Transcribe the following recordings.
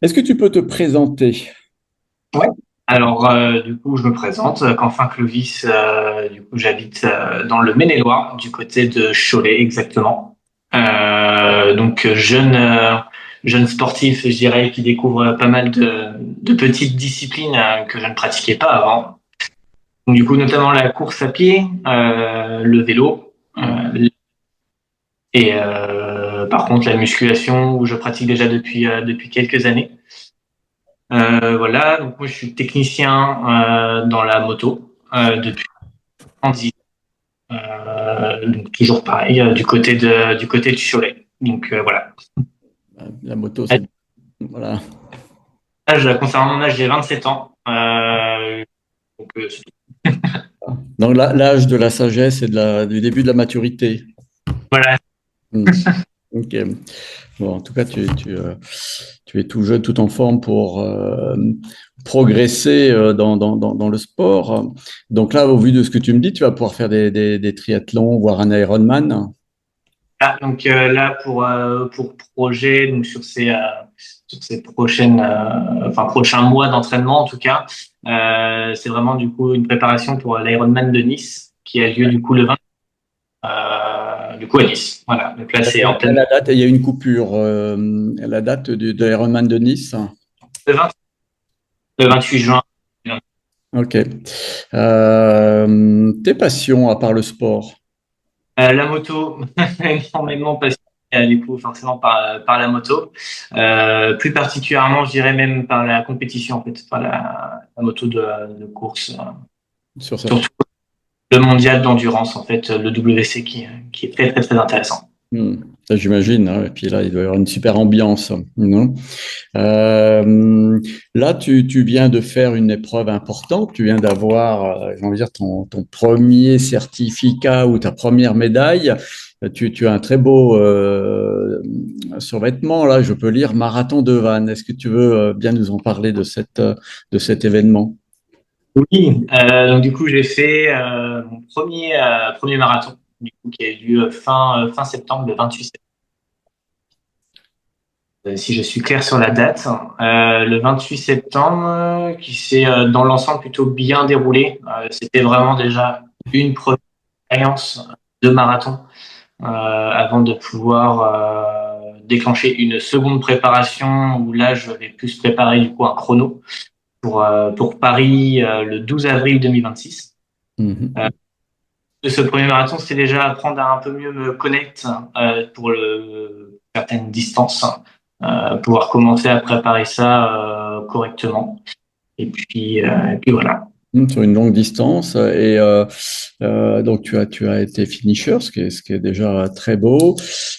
Est-ce que tu peux te présenter? Ouais. Alors, du coup, je me présente, Quentin Clovis. Du coup, j'habite dans le Maine-et-Loire, du côté de Cholet, exactement. Donc, jeune sportif, je dirais, qui découvre pas mal de petites disciplines que je ne pratiquais pas avant. Donc, du coup, notamment la course à pied, le vélo, et par contre, la musculation, où je pratique déjà depuis quelques années. Voilà, donc moi je suis technicien dans la moto depuis 10 ans. Donc toujours pareil, du côté de Cholet. Donc voilà. La moto, À c'est voilà. concernant mon âge, j'ai 27 ans. Donc, Donc l'âge de la sagesse et du début de la maturité. voilà. Hmm. Ok. Bon, en tout cas, tu es tout jeune, tout en forme pour progresser dans le sport. Donc là, au vu de ce que tu me dis, tu vas pouvoir faire des triathlons, voire un Ironman. Ah, donc là pour projet, donc sur ces prochaines, enfin prochains mois d'entraînement en tout cas, c'est vraiment du coup une préparation pour l'Ironman de Nice qui a lieu du coup le 20, du coup à Nice. Voilà. Donc là c'est en pleine La date, il y a une coupure. La date de l'Ironman de Nice. le 20, le 28 juin. Ok. Tes passions à part le sport? La moto, énormément passionné du coup forcément par la moto, plus particulièrement je dirais même par la compétition en fait, par la moto de course, Sur ça. surtout le mondial d'endurance en fait, le WC qui est très très très intéressant. Hmm. Ça, j'imagine, hein. Et puis là, il doit y avoir une super ambiance, non? Euh, Là, tu viens de faire une épreuve importante. Tu viens d'avoir, j'ai envie de dire, ton premier certificat ou ta première médaille. Tu as un très beau survêtement. Là, je peux lire Marathon de Vannes. Est-ce que tu veux bien nous en parler de cet événement? Oui, donc du coup j'ai fait mon premier marathon du coup qui a eu lieu fin septembre, le 28 septembre. Si je suis clair sur la date, le 28 septembre, qui s'est dans l'ensemble plutôt bien déroulé. C'était vraiment déjà une première expérience de marathon avant de pouvoir déclencher une seconde préparation où là je vais plus préparer du coup un chrono pour Paris le 12 avril 2026. Euh, Mhm. de ce premier marathon, c'était déjà apprendre à un peu mieux me connaître pour certaines distances, pouvoir commencer à préparer ça correctement. Et puis voilà. Sur une longue distance. Et donc, tu as été finisher, ce qui est déjà très beau.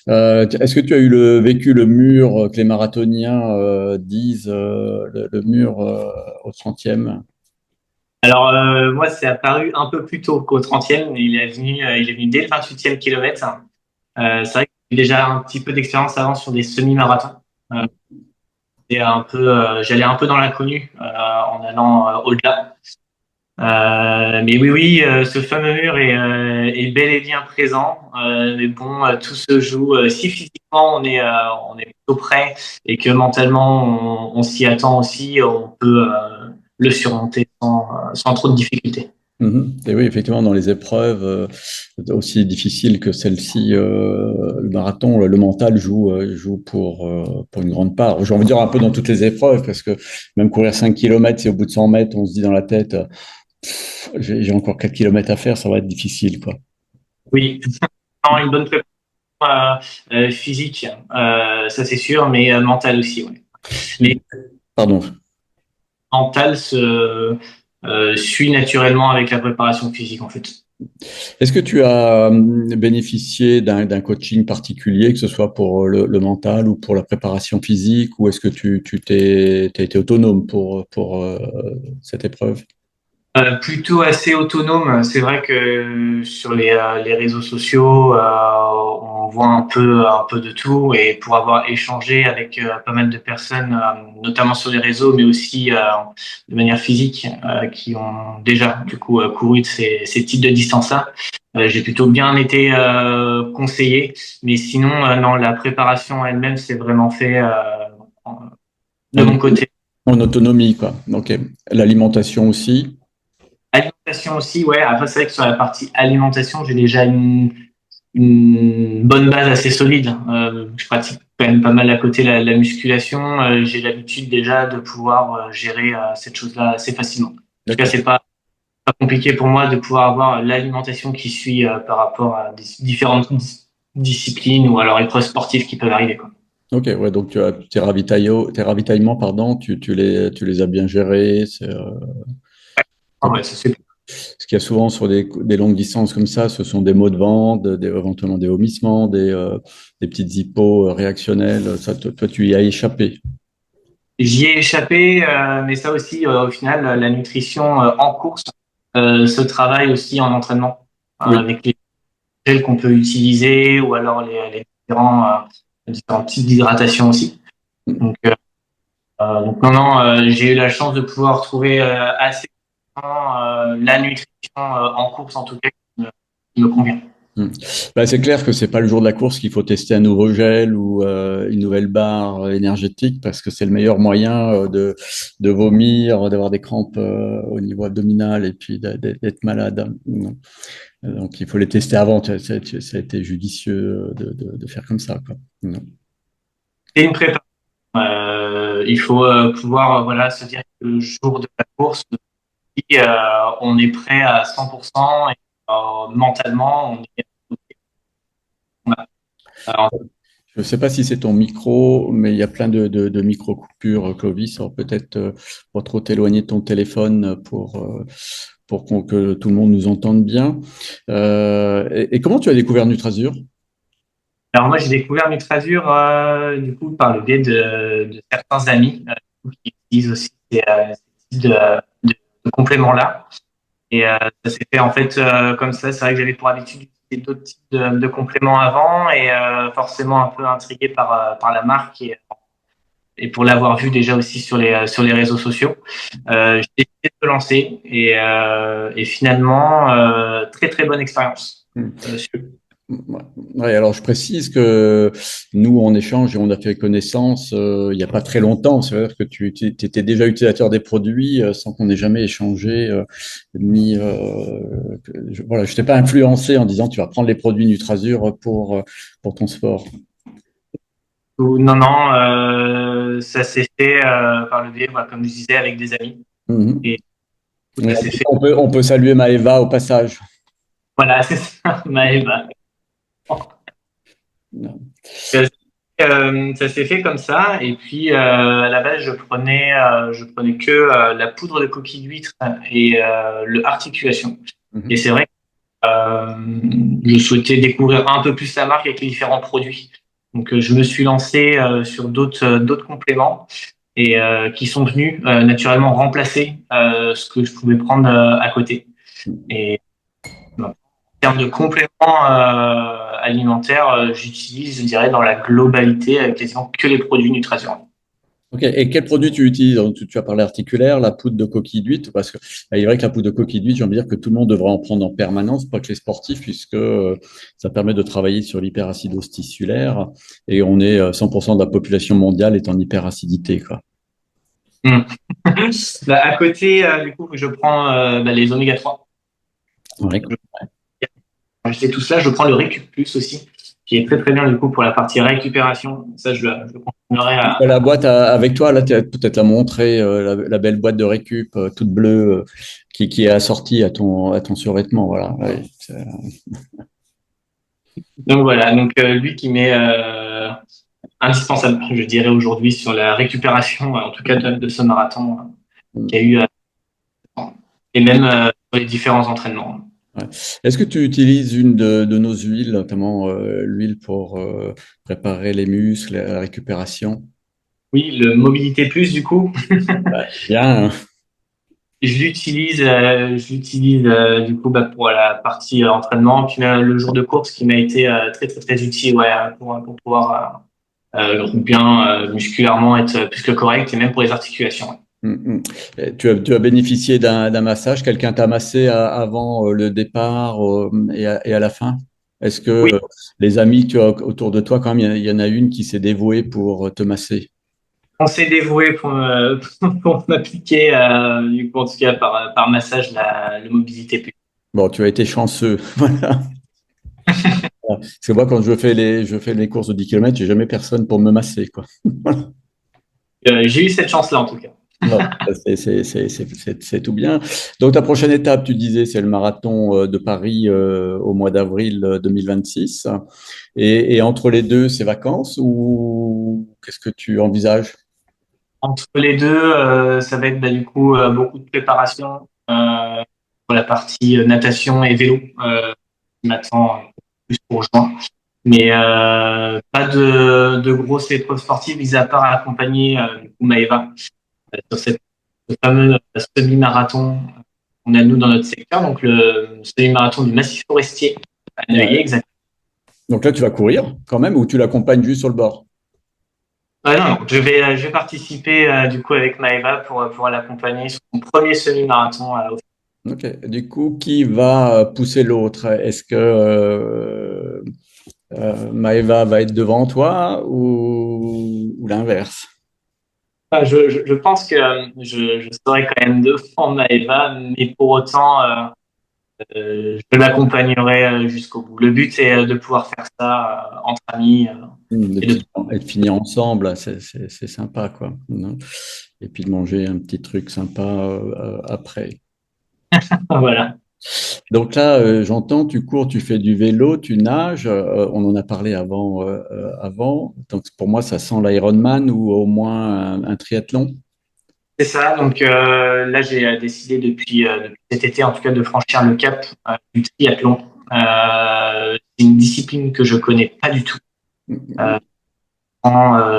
Est-ce que tu as vécu le mur que les marathoniens disent, le mur au 30e? Alors moi, c'est apparu un peu plus tôt qu'au 30e, mais il est venu dès le 28e kilomètre. C'est vrai que j'ai déjà un petit peu d'expérience avant sur des semi-marathons. Euh, J'allais un peu dans l'inconnu en allant au-delà. Mais oui, oui, ce fameux mur est bel et bien présent. Mais bon, tout se joue. Si physiquement on est plutôt prêt et que mentalement on s'y attend aussi, on peut le surmonter sans trop de difficultés. Mhm. Et oui, effectivement, dans les épreuves aussi difficiles que celle-ci, le marathon, le mental joue pour une grande part. J'ai envie de dire un peu dans toutes les épreuves, parce que même courir 5 kilomètres, si au bout de 100 mètres, on se dit dans la tête, j'ai encore 4 kilomètres à faire, ça va être difficile, quoi. Oui, non, une bonne préparation physique, ça c'est sûr, mais mentale aussi, ouais. Mais Pardon. mental suit naturellement avec la préparation physique en fait. Est-ce que tu as bénéficié d'un coaching particulier, que ce soit pour le mental ou pour la préparation physique, ou est-ce que t'as été autonome pour cette épreuve? Plutôt assez autonome. C'est vrai que sur les réseaux sociaux, on voit un peu de tout et pour avoir échangé avec pas mal de personnes, notamment sur les réseaux, mais aussi de manière physique, qui ont déjà du coup couru de ces types de distances-là, j'ai plutôt bien été conseillé. Mais sinon, non, la préparation elle-même, c'est vraiment fait de mon côté. En autonomie, quoi. Ok. L'alimentation aussi. Alimentation aussi, ouais. Après, c'est vrai que sur la partie alimentation, j'ai déjà une bonne base assez solide. Je pratique quand même pas mal à côté la musculation. J'ai l'habitude déjà de pouvoir gérer cette chose-là assez facilement. En tout cas, D'accord. c'est pas compliqué pour moi de pouvoir avoir l'alimentation qui suit par rapport à des différentes disciplines ou alors épreuves sportives qui peuvent arriver, quoi. Ok, ouais, donc tu as tes ravitaillements, pardon, tu les as bien gérés. Ah ouais, ça c'est Ce qu'il y a souvent sur des longues distances comme ça, ce sont des maux de ventre, éventuellement des vomissements, des petites hippos réactionnelles. Ça, toi, tu y as échappé. J'y ai échappé, mais ça aussi, au final, la nutrition en course se travaille aussi en entraînement Oui. avec les gels qu'on peut utiliser ou alors différents types d'hydratation aussi. Donc non, non, j'ai eu la chance de pouvoir trouver assez la nutrition en course en tout cas qui me convient. Hmm. Bah, c'est clair que c'est pas le jour de la course qu'il faut tester un nouveau gel ou une nouvelle barre énergétique parce que c'est le meilleur moyen de vomir, d'avoir des crampes au niveau abdominal et puis d'être malade. Donc il faut les tester avant. Ça a été judicieux de faire comme ça, quoi. Non. C'est une prépa. Il faut pouvoir voilà se dire que le jour de la course, on est prêt à 100% et mentalement on est alors, Je ne sais pas si c'est ton micro, mais il y a plein de micro-coupures, Clovis. Alors peut-être pas trop t'éloigner de ton téléphone pour que tout le monde nous entende bien. Et comment tu as découvert Nutrazur? moi j'ai découvert Nutrazur du coup par le biais de certains amis qui utilisent aussi ces types de compléments là. Et ça s'est fait en fait comme ça. C'est vrai que j'avais pour habitude d'utiliser d'autres types de compléments avant et forcément un peu intrigué par la marque et pour l'avoir vu déjà aussi sur les réseaux sociaux. J'ai décidé de me lancer et finalement très très bonne expérience. Hmm. Ouais, alors je précise que nous, en échange, et on a fait connaissance il n'y a pas très longtemps. C'est-à-dire que tu étais déjà utilisateur des produits sans qu'on ait jamais échangé, ni voilà, je t'ai pas influencé en disant tu vas prendre les produits Nutrazur pour ton sport. Non, non, ça s'est fait par le biais, voilà, comme je disais, avec des amis. Mhm. Et Et ça s'est fait. on peut saluer Maëva au passage. Voilà, c'est ça, Maëva. Euh, ça s'est fait comme ça. Et puis, à la base, je prenais que la poudre de coquille d'huître et le articulation. Et Mhm. c'est vrai que je souhaitais découvrir un peu plus la marque avec les différents produits. Donc, je me suis lancé sur d'autres compléments et qui sont venus naturellement remplacer ce que je pouvais prendre à côté. Et en termes de compléments alimentaires, j'utilise, je dirais, dans la globalité, quasiment que les produits Nutrasur. Ok. Et quel produit tu utilises? Donc, tu as parlé articulaire, la poudre de coquille d'huître, parce que il est vrai que la poudre de coquille d'huître, j'ai envie de dire que tout le monde devrait en prendre en permanence, pas que les sportifs, puisque ça permet de travailler sur l'hyperacidose tissulaire et on est 100% de la population mondiale est en hyperacidité, quoi. Hmm. Bah, à côté, du coup, je prends les oméga 3. Ouais. Je fais tout cela, je prends le Récup Plus aussi, qui est très très bien du coup pour la partie récupération. Ça, je le continuerai à. La boîte avec toi, là, tu as peut-être la montrer, la belle boîte de récup toute bleue qui est assortie à ton survêtement. Voilà. Ouais, Donc voilà, donc lui qui m'est indispensable, je dirais aujourd'hui sur la récupération, en tout cas de ce marathon qu'il y a eu, et même sur les différents entraînements. ouais. Est-ce que tu utilises une de nos huiles, notamment l'huile pour préparer les muscles, la récupération? Oui, le Mobilité Plus du coup, Bien. je l'utilise du coup pour la partie entraînement, puis le jour de course qui m'a été très très très utile, ouais, pour pouvoir bien musculairement être plus que correct et même pour les articulations. Ouais. Et tu as bénéficié d'un massage? Quelqu'un t'a massé avant le départ et à la fin? Est-ce que Oui, les amis que tu as autour de toi, quand même, il y en a une qui s'est dévouée pour te masser? On s'est dévoué pour m'appliquer, du coup, en tout cas par massage, la mobilité plus. Bon, tu as été chanceux. Voilà. Parce que moi, quand je fais les courses de 10 km, j'ai jamais personne pour me masser, quoi. J'ai eu cette chance-là, en tout cas. Bon, c'est tout bien. Donc, ta prochaine étape, tu disais, c'est le marathon de Paris au mois d'avril 2026. Et entre les deux, c'est vacances ou qu'est-ce que tu envisages? Entre les deux, ça va être bah, du coup beaucoup de préparation pour la partie natation et vélo qui m'attend plus pour juin. Mais pas de grosses épreuves sportives, mis à part accompagner du coup Maëva sur cette ce fameux semi-marathon qu'on a nous dans notre secteur, donc le semi-marathon du Massif forestier à Neuilly, Ouais. exactement. Donc là, tu vas courir quand même ou tu l'accompagnes juste sur le bord? Non, je vais participer du coup avec Maëva pour l'accompagner sur son premier semi-marathon Ok. Du coup, qui va pousser l'autre? Est-ce que Maëva va être devant toi ou l'inverse? Je pense que je serai quand même devant Maëva, mais pour autant, je l'accompagnerai jusqu'au bout. Le but, c'est de pouvoir faire ça entre amis et de Et de finir ensemble, c'est sympa, quoi. Non. Et puis de manger un petit truc sympa après. voilà. Donc là, j'entends, tu cours, tu fais du vélo, tu nages. On en a parlé avant. Donc pour moi, ça sent l'Ironman ou au moins un triathlon. C'est ça. Donc là, j'ai décidé depuis cet été, en tout cas, de franchir le cap du triathlon. C'est une discipline que je connais pas du tout. Euh,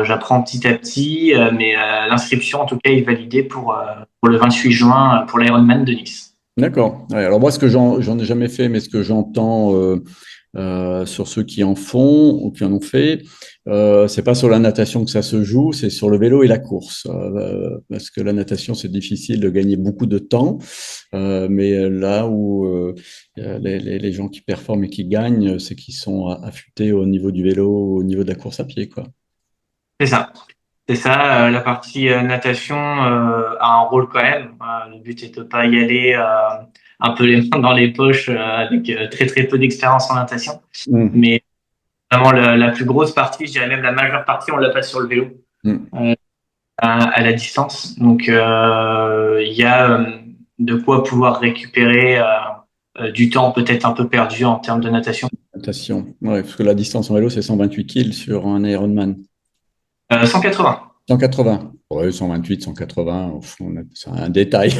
j'apprends petit à petit, mais l'inscription, en tout cas, est validée pour le 28 juin pour l'Ironman de Nice. D'accord. Ouais, alors moi, j'en ai jamais fait, mais ce que j'entends sur ceux qui en font ou qui en ont fait, c'est pas sur la natation que ça se joue, c'est sur le vélo et la course. Parce que la natation, c'est difficile de gagner beaucoup de temps, mais là où les gens qui performent et qui gagnent, c'est qu'ils sont affûtés au niveau du vélo, au niveau de la course à pied, quoi. C'est ça. C'est ça. La partie natation a un rôle quand même. Le but est de pas y aller un peu les mains dans les poches avec très très peu d'expérience en natation. Mm. Mais vraiment la plus grosse partie, je dirais même la majeure partie, on la passe sur le vélo Mm. euh, à la distance. Donc il y a de quoi pouvoir récupérer du temps peut-être un peu perdu en termes de natation. Natation. Ouais, parce que la distance en vélo, c'est 128 kills sur un Ironman. 180. 180. Ouais, 128, 180, c'est un détail.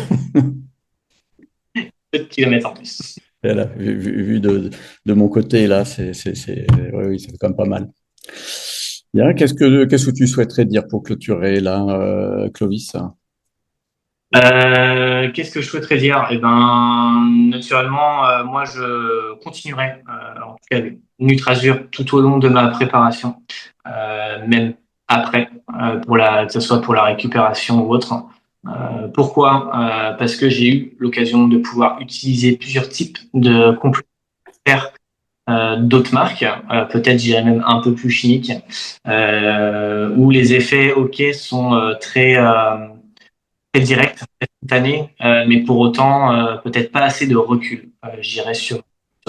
Peu de kilomètres en plus. Voilà, vu de mon côté, là, ouais, oui, ça fait quand même pas mal. Bien, qu'est-ce que tu souhaiterais dire pour clôturer, là, Clovis? Qu'est-ce que je souhaiterais dire? Eh ben, naturellement, moi, je continuerai, en tout cas, avec Nutrazure tout au long de ma préparation, même après, que ce soit pour la récupération ou autre. Pourquoi? Parce que j'ai eu l'occasion de pouvoir utiliser plusieurs types de complémentaires d'autres marques, peut-être j'irais même un peu plus chimiques, où les effets, ok, sont très direct, très spontané, mais pour autant peut-être pas assez de recul, je dirais, sur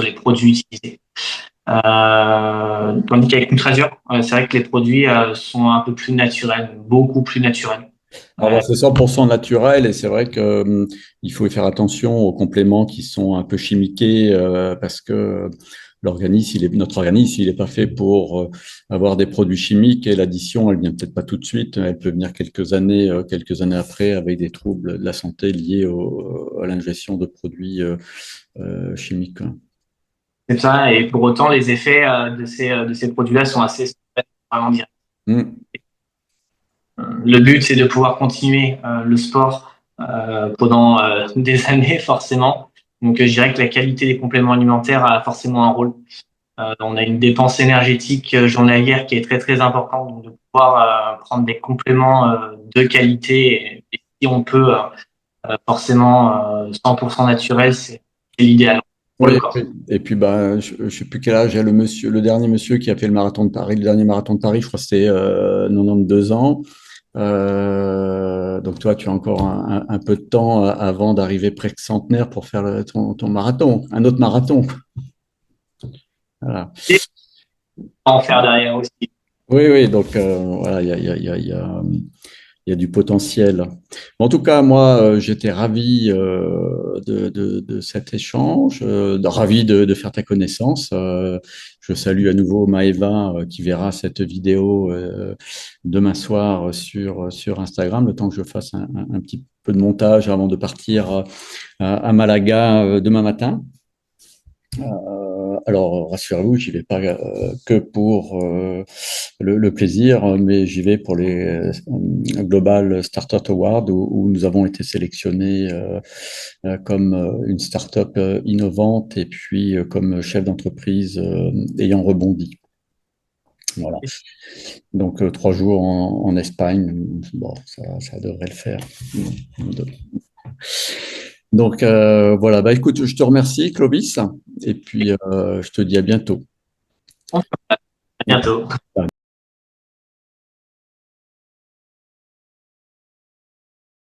les produits utilisés. Tandis qu'avec Nutrazure, c'est vrai que les produits sont un peu plus naturels, beaucoup plus naturels. Alors, bon, c'est 100% naturel et c'est vrai que il faut faire attention aux compléments qui sont un peu chimiqués parce que notre organisme, il est pas fait pour avoir des produits chimiques et l'addition, elle vient peut-être pas tout de suite, elle peut venir quelques années après avec des troubles de la santé liés à l'ingestion de produits chimiques, quoi. C'est ça, et pour autant, les effets de ces produits-là sont assez vraiment directs. Mm. Le but, c'est de pouvoir continuer le sport pendant des années, forcément. Donc, je dirais que la qualité des compléments alimentaires a forcément un rôle. On a une dépense énergétique journalière qui est très très importante, donc de pouvoir prendre des compléments de qualité et si on peut forcément 100% naturel, c'est l'idéal pour le Oui, corps. oui. Et puis bah, je sais plus quel âge a le dernier monsieur qui a fait le marathon de Paris. Le dernier marathon de Paris, je crois que c'était 92 ans. Donc toi, tu as encore un peu de temps avant d'arriver presque centenaire pour faire ton marathon, un autre marathon. Voilà. Et en faire derrière aussi. Oui, oui, donc voilà, il y a du potentiel. En tout cas, moi, j'étais ravi de cet échange, ravi de faire ta connaissance. Je salue à nouveau Maëva qui verra cette vidéo demain soir sur Instagram, le temps que je fasse un petit peu de montage avant de partir à Malaga demain matin. Alors, rassurez-vous, j'y vais pas que pour le plaisir, mais j'y vais pour les Global Startup Awards où nous avons été sélectionnés comme une startup innovante et puis comme chef d'entreprise ayant rebondi. Voilà. Donc, 3 jours en Espagne, bon, ça devrait le faire. Donc, voilà. Bah, écoute, je te remercie, Clovis, et puis je te dis à bientôt. À bientôt.